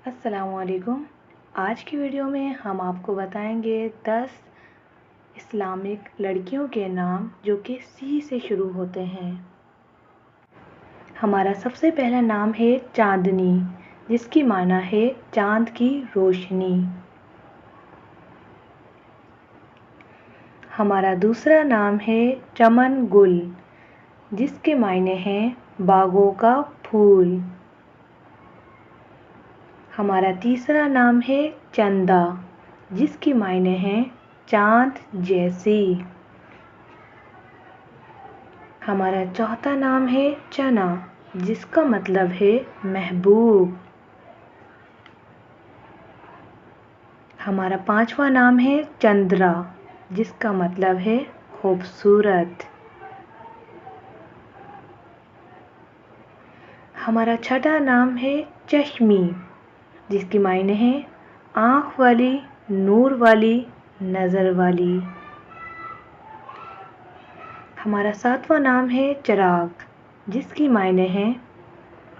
अस्सलाम वालेकुम। आज की वीडियो में हम आपको बताएंगे 10 इस्लामिक लड़कियों के नाम जो कि सी से शुरू होते हैं। हमारा सबसे पहला नाम है चांदनी, जिसकी माना है चांद की रोशनी। हमारा दूसरा नाम है चमन गुल, जिसके मायने हैं बागों का फूल। हमारा तीसरा नाम है चंदा, जिसकी मायने हैं चांद जैसी। हमारा चौथा नाम है चना, जिसका मतलब है महबूब। हमारा पांचवा नाम है चंद्रा, जिसका मतलब है खूबसूरत। हमारा छठा नाम है चश्मी, जिसकी मायने हैं आँख वाली, नूर वाली, नज़र वाली। हमारा सातवां नाम है चिराग, जिसकी मायने हैं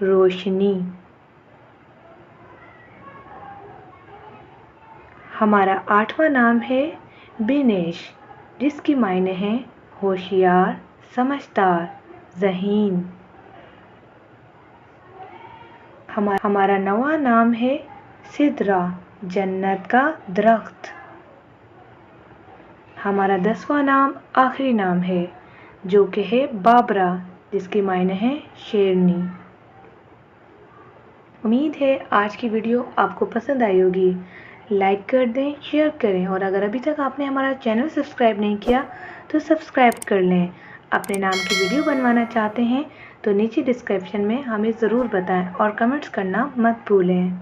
रोशनी। हमारा आठवां नाम है बिनेश, जिसकी मायने हैं होशियार, समझदार, ज़हीन। हमारा नवां नाम है सिदरा, जन्नत का दरख्त। हमारा 10वां नाम आखिरी नाम है जो कि है बाबरा, जिसके मायने हैं शेरनी। उम्मीद है आज की वीडियो आपको पसंद आई होगी। लाइक कर दें, शेयर करें और अगर अभी तक आपने हमारा चैनल सब्सक्राइब नहीं किया तो सब्सक्राइब कर लें। अपने नाम की वीडियो बनवाना चाहते हैं तो नीचे डिस्क्रिप्शन में हमें ज़रूर बताएं और कमेंट्स करना मत भूलें।